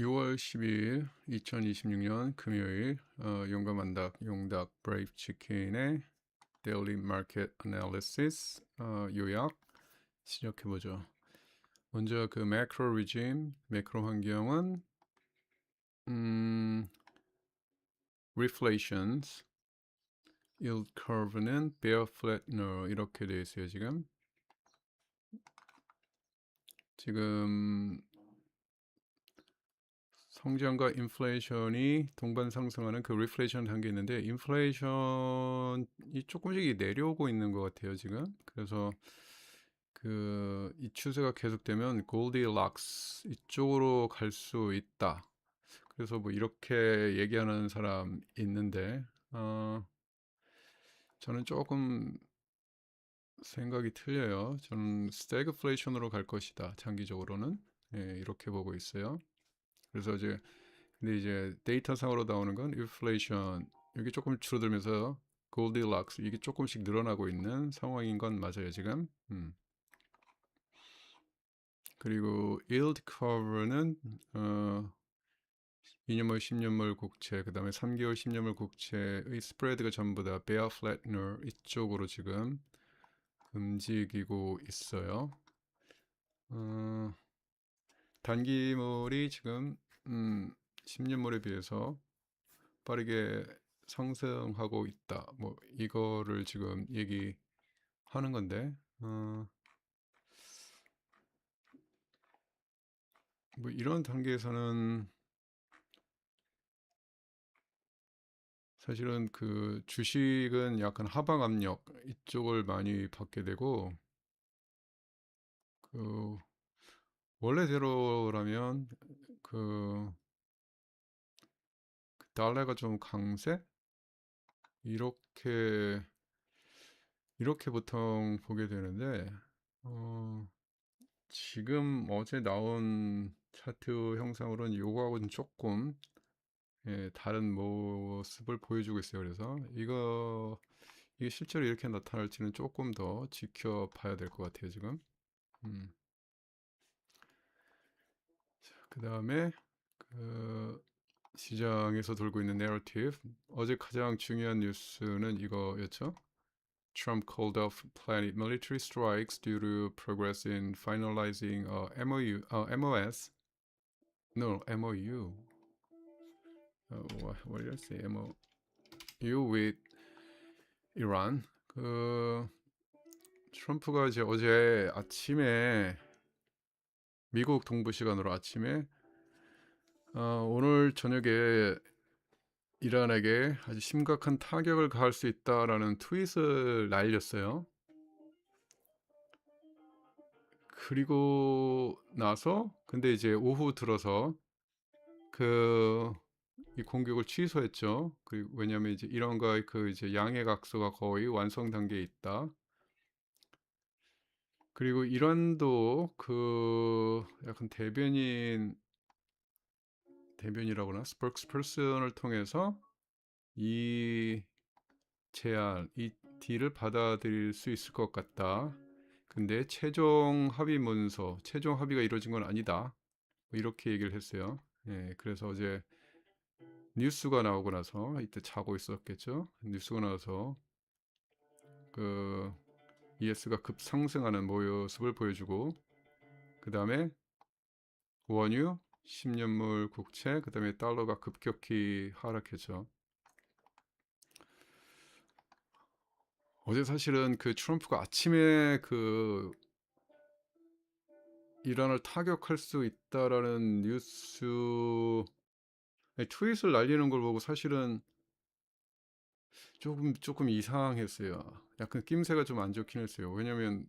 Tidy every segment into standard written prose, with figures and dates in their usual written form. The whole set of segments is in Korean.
6월 12일 2026년 금요일 용감한닭 용닭 브레이브 치킨의 데일리 마켓 애널리시스 요약 시작해보죠. 먼저 그 매크로 리짐 매크로 환경은 reflations yield curve는 bear flattener 이렇게 되어 있어요. 지금 성장과 인플레이션이 동반 상승하는 그 리플레이션 단계 있는데 인플레이션이 조금씩 내려오고 있는 것 같아요 지금. 그래서 그 이 추세가 계속되면 골디락스 이쪽으로 갈 수 있다. 그래서 뭐 이렇게 얘기하는 사람 있는데 저는 조금 생각이 틀려요. 저는 스태그플레이션으로 갈 것이다. 장기적으로는 이렇게 보고 있어요. 그래서 근데 이제 데이터상으로 나오는 건 인플레이션 여기 조금 줄어들면서 골디락스 이게 조금씩 늘어나고 있는 상황인 건 맞아요 지금. 그리고 yield curve는 2년물, 10년물 국채, 그 다음에 3개월, 10년물 국채의 스프레드가 전부 다 bear flattener 이쪽으로 지금 움직이고 있어요. 단기물이 지금 10년물에 비해서 빠르게 상승하고 있다. 뭐 이거를 지금 얘기하는 건데, 뭐 이런 단계에서는 사실은 그 주식은 약간 하방 압력 이쪽을 많이 받게 되고, 그 원래대로라면 그 달러가 좀 강세 이렇게 보통 보게 되는데, 어, 지금 어제 나온 차트 형상으로는 요거하고는 조금 다른 모습을 보여주고 있어요. 그래서 이게 실제로 이렇게 나타날지는 조금 더 지켜봐야 될 것 같아요, 지금. 음. 그 다음에 그 시장에서 돌고 있는 내러티브. 어제 가장 중요한 뉴스는 이거였죠. Trump called off planned military strikes due to progress in finalizing MOS. No, MOU. What did I say? MOU with Iran. 그 트럼프가 이제 어제 아침에 미국 동부 시간으로 아침에 오늘 저녁에 이란에게 아주 심각한 타격을 가할 수 있다라는 트윗을 날렸어요. 그리고 나서 근데 이제 오후 들어서 그 이 공격을 취소했죠. 왜냐하면 이제 이란과의 그 이제 양해 각서가 거의 완성 단계에 있다. 그리고 이란도 그 약간 대변이라고나 스포크스퍼슨을 통해서 이 이 딜을 받아들일 수 있을 것 같다. 근데 최종 합의가 이루어진 건 아니다. 뭐 이렇게 얘기를 했어요. 그래서 어제 뉴스가 나오고 나서 이때 자고 있었겠죠. 뉴스가 나와서 그 ES가 급상승하는 모습을 보여주고 그 다음에 원유, 10년물 국채, 그 다음에 달러가 급격히 하락했죠. 어제 사실은 그 트럼프가 아침에 그 이란을 타격할 수 있다라는 뉴스 트윗을 날리는 걸 보고 사실은 조금 이상했어요. 약간 낌새가 좀 안 좋긴 했어요. 왜냐면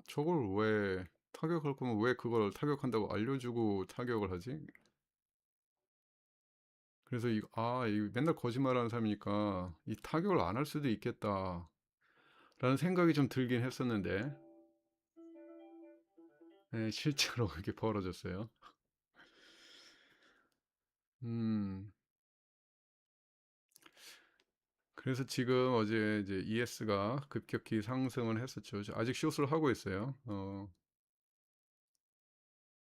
저걸 왜 타격할 거면 왜 그걸 타격한다고 알려주고 타격을 하지? 그래서 이 맨날 거짓말하는 사람이니까 이 타격을 안 할 수도 있겠다라는 생각이 좀 들긴 했었는데 실제로 그게 벌어졌어요. 음, 그래서 지금 어제 이제 ES가 급격히 상승을 했었죠. 아직 숏을 하고 있어요.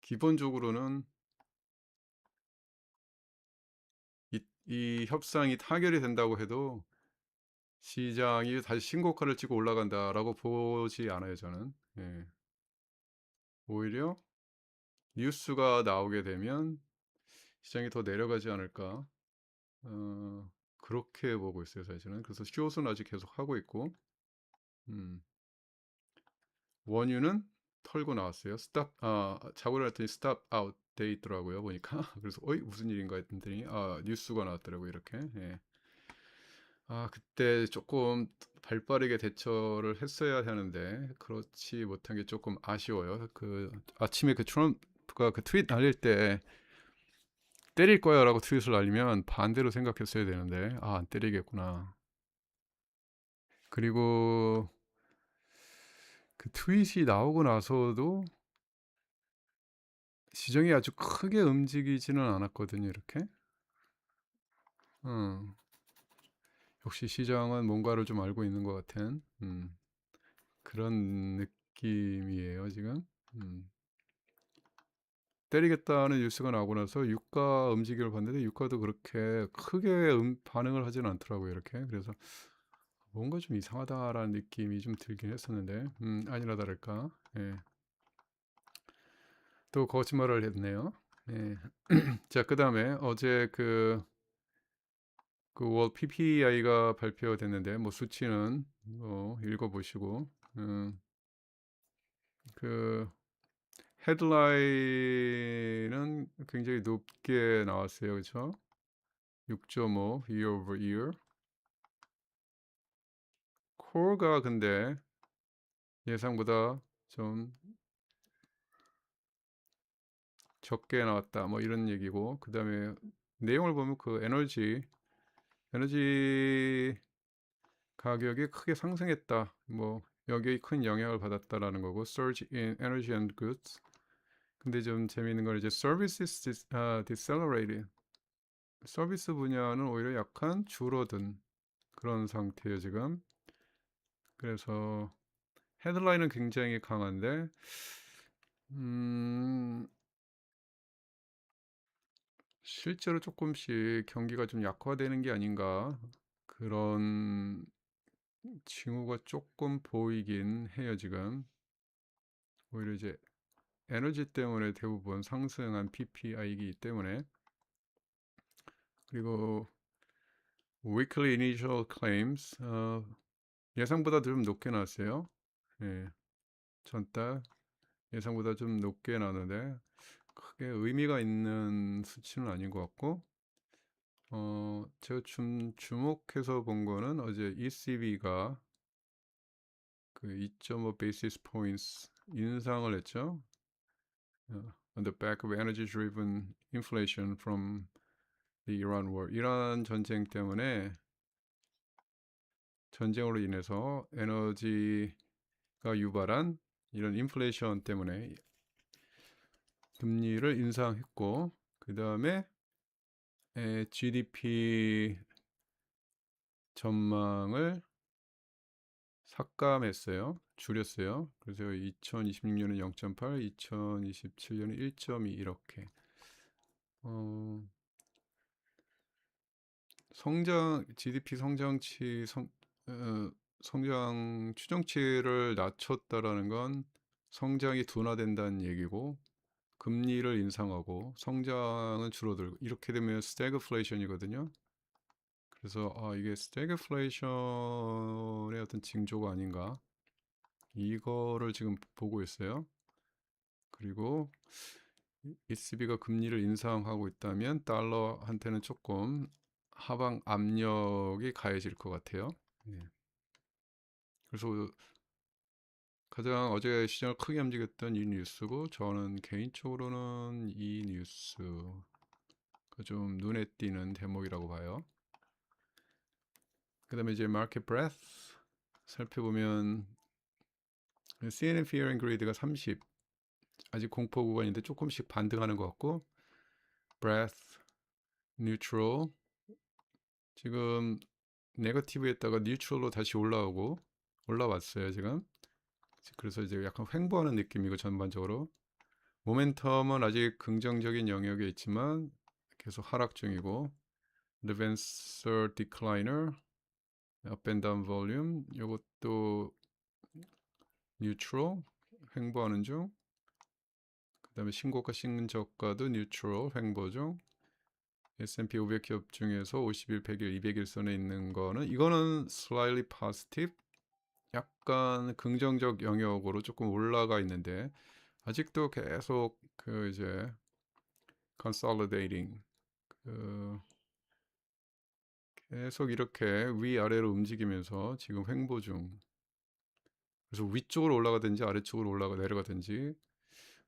기본적으로는 이 협상이 타결이 된다고 해도 시장이 다시 신고가를 찍고 올라간다라고 보지 않아요, 저는. 예. 오히려 뉴스가 나오게 되면 시장이 더 내려가지 않을까. 그렇게 보고 있어요, 사실은. 그래서 숏은 아직 계속 하고 있고, 음, 원유는 털고 나왔어요. 자고 일어났더니 스탑 아웃 돼 있더라고요, 보니까. 그래서, 어이, 무슨 일인가 했더니, 뉴스가 나왔더라고요, 이렇게. 예. 그때 조금 발빠르게 대처를 했어야 하는데, 그렇지 못한 게 조금 아쉬워요. 아침에 그 트럼프가 그 트윗 날릴 때, 때릴 거야 라고 트윗을 날리면 반대로 생각했어야 되는데, 안 때리겠구나. 그리고 그 트윗이 나오고 나서도 시장이 아주 크게 움직이지는 않았거든요, 이렇게. 어, 역시 시장은 뭔가를 좀 알고 있는 것 같은 그런 느낌이에요, 지금. 음. 때리겠다는 뉴스가 나오고 나서 유가 움직임을 봤는데 유가도 그렇게 크게 반응을 하지는 않더라고요, 이렇게. 그래서 뭔가 좀 이상하다라는 느낌이 좀 들긴 했었는데, 아니나 다를까. 예. 또 거짓말을 했네요. 예. 자, 그 다음에 어제 월 PPI가 발표됐는데, 뭐 수치는 뭐 읽어보시고, 그 헤드라인은 굉장히 높게 나왔어요, 그렇죠? 6.5 year over year. 코어가 근데 예상보다 좀 적게 나왔다, 뭐 이런 얘기고, 그 다음에 내용을 보면 그 에너지 가격이 크게 상승했다. 뭐 여기에 큰 영향을 받았다라는 거고, surge in energy and goods. 근데 좀 재미있는 건 이제 services decelerated. 서비스 분야는 오히려 약간 줄어든 그런 상태예요, 지금. 그래서 헤드라인은 굉장히 강한데, 음, 실제로 조금씩 경기가 좀 약화되는 게 아닌가 그런 징후가 조금 보이긴 해요, 지금. 오히려 이제 에너지 때문에 대부분 상승한 PPI이기 때문에. 그리고 weekly initial claims 예상보다 좀 높게 나왔어요. 예, 전달 예상보다 좀 높게 나오는데 크게 의미가 있는 수치는 아닌 것 같고, 제가 주목해서 본 거는 어제 ECB가 그 2.5 basis points 인상을 했죠. On the back of energy-driven inflation from the Iran war. 이란 전쟁 때문에 전쟁으로 인해서 에너지가 유발한 이런 인플레이션 때문에 금리를 인상했고, 그 다음에 GDP 전망을 삭감했어요. 줄였어요. 그래서 2026년은 0.8, 2027년은 1.2 이렇게. 어, GDP 어, 성장 추정치를 낮췄다라는 건 성장이 둔화된다는 얘기고, 금리를 인상하고 성장은 줄어들고, 이렇게 되면 스태그플레이션이거든요. 그래서 이게 스태그플레이션의 어떤 징조가 아닌가, 이거를 지금 보고 있어요. 그리고 ECB가 금리를 인상하고 있다면 달러한테는 조금 하방 압력이 가해질 것 같아요. 예. 그래서 가장 어제 시장을 크게 움직였던 이 뉴스고, 저는 개인적으로는 이 뉴스가 좀 눈에 띄는 대목이라고 봐요. 그 다음에 이제 마켓 브레스 살펴보면 CNN Fear and Greed가 30, 아직 공포 구간인데 조금씩 반등하는 것 같고, breath, neutral, 지금 네거티브에다가 뉴트럴로 다시 올라왔어요, 지금. 그래서 이제 약간 횡보하는 느낌이고, 전반적으로 모멘텀은 아직 긍정적인 영역에 있지만 계속 하락 중이고, Levancer Decliner, Up and Down Volume, 이것도 Neutral, 횡보하는 중. 그 다음에 신고가 신저가도 Neutral, 횡보 중. S&P 500 기업 중에서 50일, 100일, 200일 선에 있는 거는 이거는 slightly positive, 약간 긍정적 영역으로 조금 올라가 있는데 아직도 계속 그 이제 consolidating, 그 계속 이렇게 위아래로 움직이면서 지금 횡보 중. 그래서 위쪽으로 올라가든지 아래쪽으로 내려가든지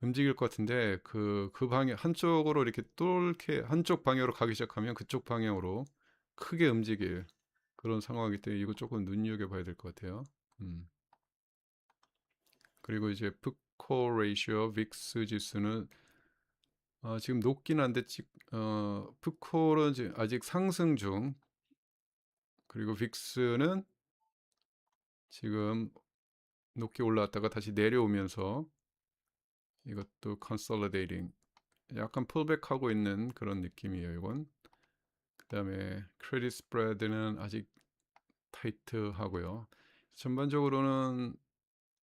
움직일 것 같은데 그 방향 한쪽으로 이렇게 뚫게 한쪽 방향으로 가기 시작하면 그쪽 방향으로 크게 움직일 그런 상황이기 때문에 이거 조금 눈여겨봐야 될 것 같아요. 그리고 이제 풋콜 레이시오 빅스 지수는 지금 높긴 한데 풋콜은 지금 아직 상승 중. 그리고 빅스는 지금 높게 올라왔다가 다시 내려오면서 이것도 consolidating, 약간 풀백하고 있는 그런 느낌이에요. 이건. 그 다음에 크레딧 스프레드는 아직 타이트하고요. 전반적으로는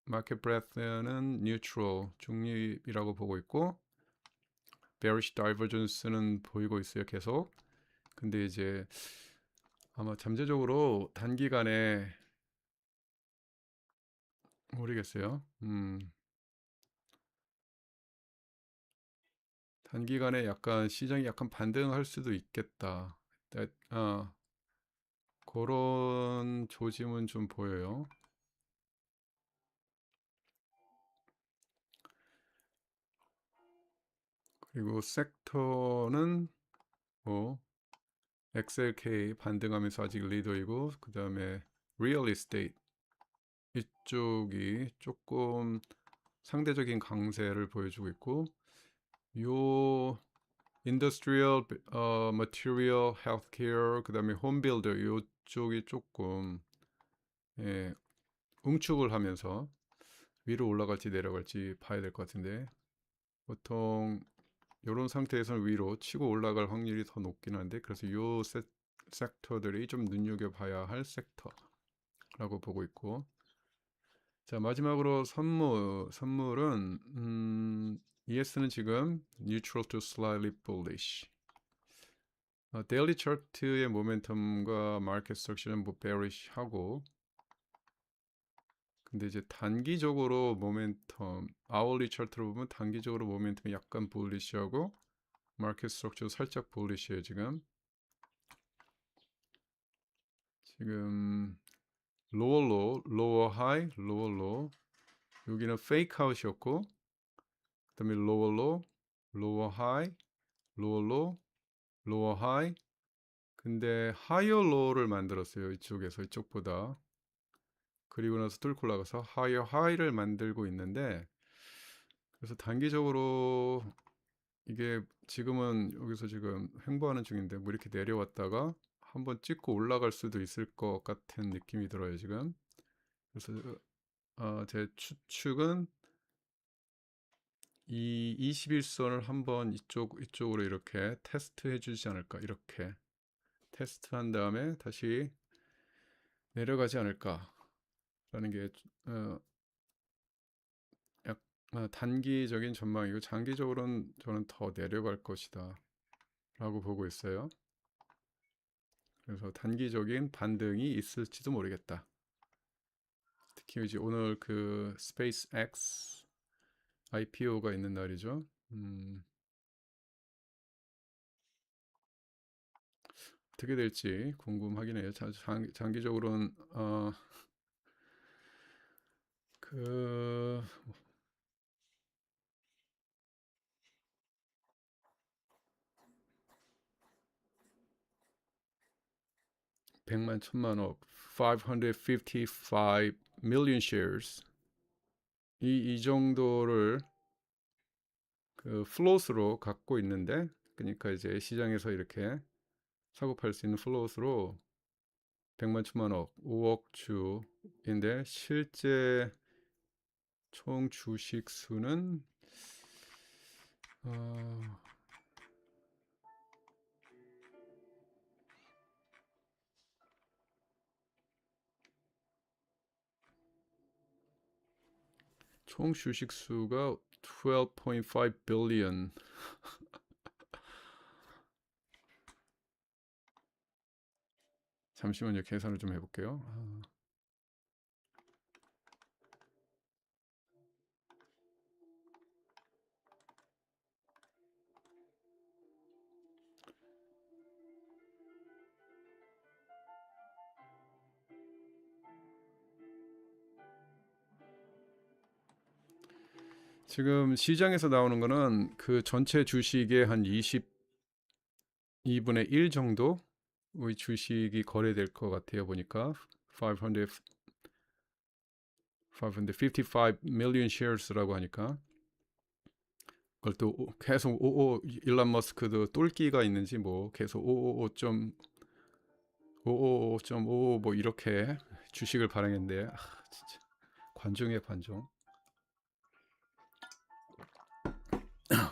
마켓 브레드는 뉴트럴, 중립이라고 보고 있고 bearish divergence는 보이고 있어요. 계속. 근데 이제 아마 잠재적으로 단기간에 모르겠어요. 단기간에 약간 시장이 약간 반등할 수도 있겠다. 그런 조짐은 좀 보여요. 그리고 섹터는 뭐 XLK 반등하면서 아직 리더이고, 그 다음에 리얼 이스테이트 이쪽이 조금 상대적인 강세를 보여주고 있고, 요 인더스트리얼, 머티리얼, 헬스케어, 그 다음에 홈빌더 이쪽이 조금 응축을 하면서 위로 올라갈지 내려갈지 봐야 될 것 같은데, 보통 이런 상태에서는 위로 치고 올라갈 확률이 더 높긴 한데, 그래서 요 섹터들이 좀 눈여겨봐야 할 섹터라고 보고 있고, 자 마지막으로 선물은 ES는 지금 neutral to slightly bullish. 데일리 차트의 모멘텀과 마켓 스트럭처는 뭐 bearish하고, 근데 이제 단기적으로 모멘텀, 아울리 차트로 보면 단기적으로 모멘텀이 약간 bullish하고 마켓 스트럭처도 살짝 bullish해요. 지금 로어 로, 로어 하이, 로어 로, 여기는 페이크 아웃이었고, 그다음에 로어 로, 로어 하이, 로어 로, 로어 하이. 근데 하이어 로우를 만들었어요. 이쪽에서 이쪽보다. 그리고 나서 뚫고 올라가서 하이어 하이를 만들고 있는데, 그래서 단기적으로 이게 지금은 여기서 지금 횡보하는 중인데 뭐 이렇게 내려왔다가 한번 찍고 올라갈 수도 있을 것 같은 느낌이 들어요 지금. 그래서 제 추측은 이 21선을 한번 이쪽으로 이렇게 테스트 해주지 않을까, 이렇게 테스트한 다음에 다시 내려가지 않을까라는 게 어, 단기적인 전망이고, 장기적으로는 저는 더 내려갈 것이다 라고 보고 있어요. 그래서 단기적인 반등이 있을지도 모르겠다. 특히 이제 오늘 그 스페이스 X IPO가 있는 날이죠. 어떻게 될지 궁금하긴 해요. 장기적으로는 그 100만 1000만 억 555 million shares, 이 정도를 그 플롯으로 갖고 있는데, 그러니까 이제 시장에서 이렇게 사고 팔 수 있는 플롯으로 100만 1000만 억 5억 주인데, 실제 총 주식 수는 총 주식 수가 12.5 billion. 잠시만요. 계산을 좀 해볼게요. 지금 시장에서 나오는 거는 그 전체 주식의 한 22분의 1 정도의 주식이 거래될 것 같아요. 보니까 500, 555 million shares라고 하니까 그걸 또 계속 일론 머스크도 똘끼가 있는지 뭐 계속 555.55 뭐 이렇게 주식을 발행했는데 진짜 관종이에요, 관종.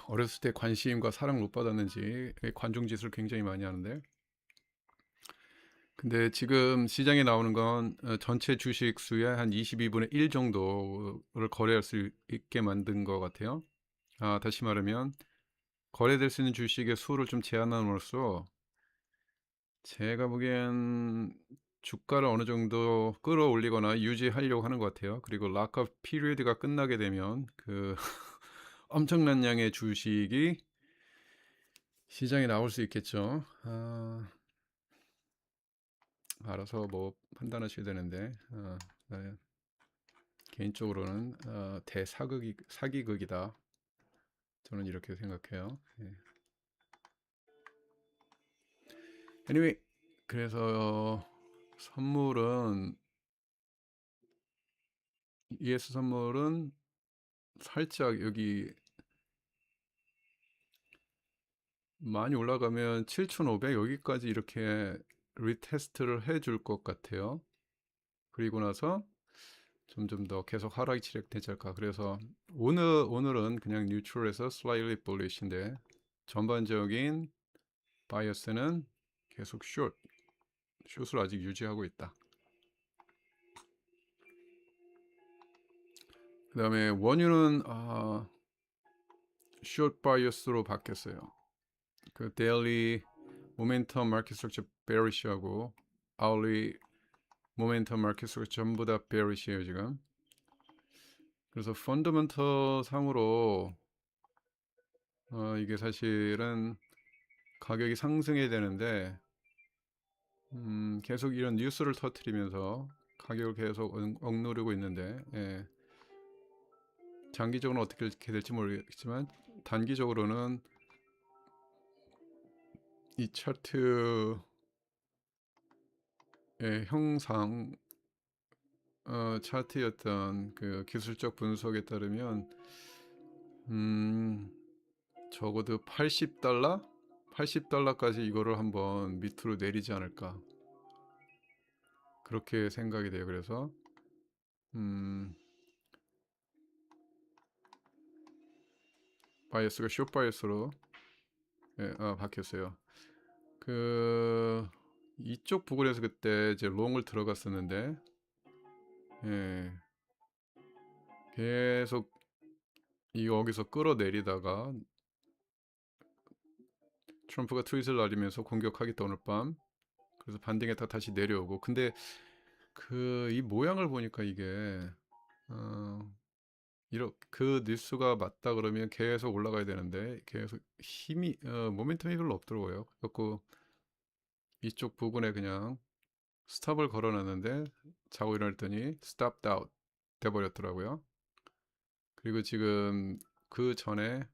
어렸을 때 관심과 사랑 못 받았는지 관종 짓을 굉장히 많이 하는데, 근데 지금 시장에 나오는 건 전체 주식 수의 한 22분의 1 정도를 거래할 수 있게 만든 것 같아요. 다시 말하면 거래될 수 있는 주식의 수를 좀 제한함으로써 제가 보기엔 주가를 어느 정도 끌어올리거나 유지하려고 하는 것 같아요. 그리고 락업 피리어드가 끝나게 되면 그 엄청난 양의 주식이 시장에 나올 수 있겠죠. 알아서 뭐 판단하셔야 되는데, 네, 개인적으로는 사기극이다. 저는 이렇게 생각해요. 예. Anyway, 그래서 선물은 ES 선물은 살짝 여기 많이 올라가면 7,500 여기까지 이렇게 리테스트를 해줄 것 같아요. 그리고 나서 점점 더 계속 하락이 진행되지 않을까. 그래서 오늘은 그냥 뉴트럴에서 slightly bullish인데 전반적인 바이어스는 계속 숏을 아직 유지하고 있다. 그 다음에 원유는 숏 바이어스로 바뀌었어요. 그 데일리 모멘텀 마켓 스트럭처 베리시하고 아울리 모멘텀 마켓 스트럭처 전부 다 베리시예요 지금. 그래서 펀더멘터 상으로 이게 사실은 가격이 상승해야 되는데 계속 이런 뉴스를 터뜨리면서 가격을 계속 억누르고 있는데, 예. 장기적으로는 어떻게 될지 모르겠지만 단기적으로는 이 차트의 형상, 차트의 어떤 그 기술적 분석에 따르면 적어도 80달러? 80달러까지 이거를 한번 밑으로 내리지 않을까 그렇게 생각이 돼요. 그래서 바이어스가 숏 바이어스로 바뀌었어요. 그 이쪽 부분에서 그때 이제 롱을 들어갔었는데, 예, 계속 여기서 끌어내리다가 트럼프가 트윗을 날리면서 공격하겠다 오늘 밤. 그래서 반등했다 다시 내려오고. 근데 그 이 모양을 보니까 이게 그 뉴스가 맞다 그러면 계속 올라가야 되는데 계속 모멘텀이 별로 없더라고요. 그래갖고 이쪽 부분에 그냥 스탑을 걸어놨는데 자고 일어났더니 stopped out 돼버렸더라고요. 그리고 지금 그 전에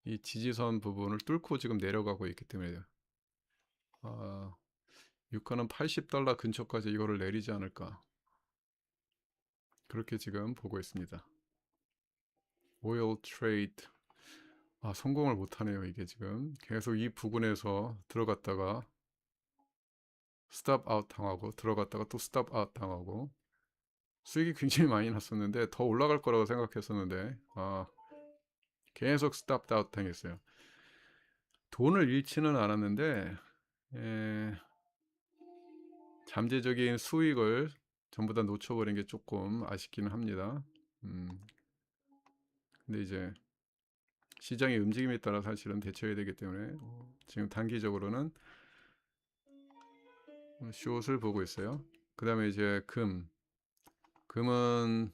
이 지지선 부분을 뚫고 지금 내려가고 있기 때문에 유가는 80달러 근처까지 이거를 내리지 않을까 그렇게 지금 보고 있습니다. 오일 트레이드 성공을 못하네요. 이게 지금 계속 이 부분에서 들어갔다가 스탑 아웃 당하고 들어갔다가 또 스탑 아웃 당하고 수익이 굉장히 많이 났었는데 더 올라갈 거라고 생각했었는데 계속 스탑 아웃 당했어요. 돈을 잃지는 않았는데 잠재적인 수익을 전부 다 놓쳐버린 게 조금 아쉽기는 합니다. 근데 이제 시장의 움직임에 따라 사실은 대처해야 되기 때문에 지금 단기적으로는 숏을 보고 있어요. 그 다음에 이제 금은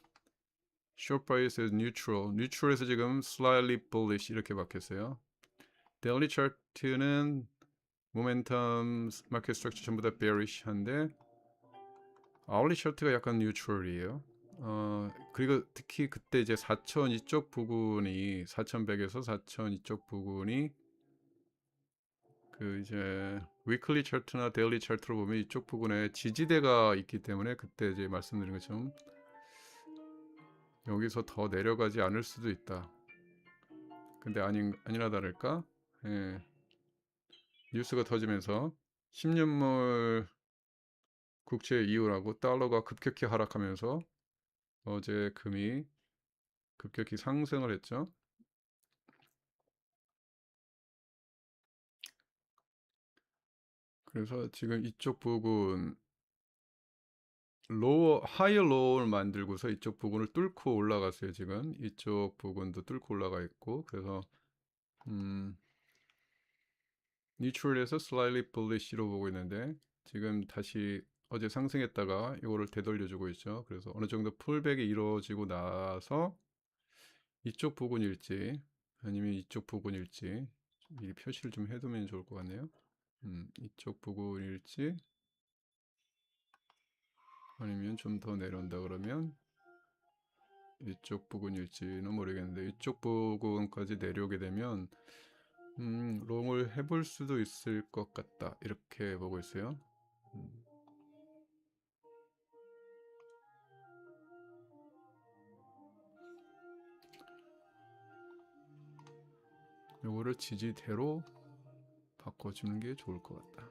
short price is neutral. neutral에서 지금 slightly bullish 이렇게 바뀌었어요. daily chart는 모멘텀, 마켓 스트럭처 전부 다 bearish한데 hourly chart가 약간 neutral이에요. 그리고 특히 그때 이제 4,000 이쪽 부분이 4,100에서 4,000 이쪽 부분이 그 이제 weekly chart나 daily chart로 보면 이쪽 부분에 지지대가 있기 때문에 그때 이제 말씀드린 것처럼 여기서 더 내려가지 않을 수도 있다. 근데 아니나 다를까? 예, 뉴스가 터지면서 10년물 국채 이후라고 달러가 급격히 하락하면서 어제 금이 급격히 상승을 했죠. 그래서 지금 이쪽 부분 하이어 로우를 만들고서 이쪽 부분을 뚫고 올라갔어요. 지금 이쪽 부분도 뚫고 올라가 있고 그래서 뉴트럴에서 slightly bullish로 보고 있는데 지금 다시 어제 상승했다가 이거를 되돌려주고 있죠. 그래서 어느 정도 풀백이 이루어지고 나서 이쪽 부분일지 아니면 이쪽 부분일지 미리 표시를 좀 해두면 좋을 것 같네요. 이쪽 부분일지 아니면 좀 더 내려온다 그러면 이쪽 부분일지는 모르겠는데 이쪽 부분까지 내려오게 되면 롱을 해볼 수도 있을 것 같다 이렇게 보고 있어요. 요거를 지지대로 바꿔주는 게 좋을 것 같다.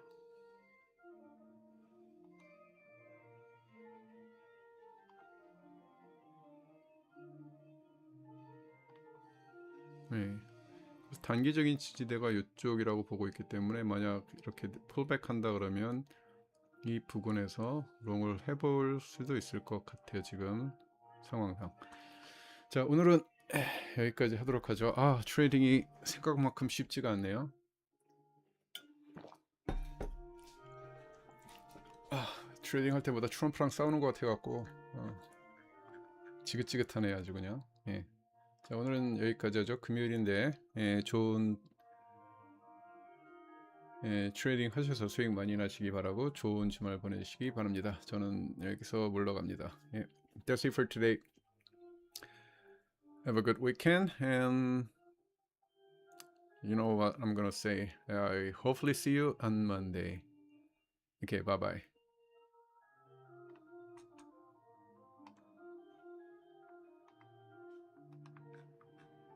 네. 단기적인 지지대가 이쪽이라고 보고 있기 때문에 만약 이렇게 풀백 한다 그러면 이 부분에서 롱을 해볼 수도 있을 것 같아요. 지금 상황상. 자, 오늘은 여기까지 하도록 하죠. 트레이딩이 생각만큼 쉽지가 않네요. 트레이딩 할 때보다 트럼프랑 싸우는 것 같아갖고 지긋지긋하네 아주 그냥. 예. 자, 오늘은 여기까지 하죠. 금요일인데 좋은 트레이딩 하셔서 수익 많이 나시기 바라고 좋은 주말 보내시기 바랍니다. 저는 여기서 물러갑니다. That's it for today. Have a good weekend and you know what I'm gonna say. I hopefully see you on Monday. Okay, bye bye.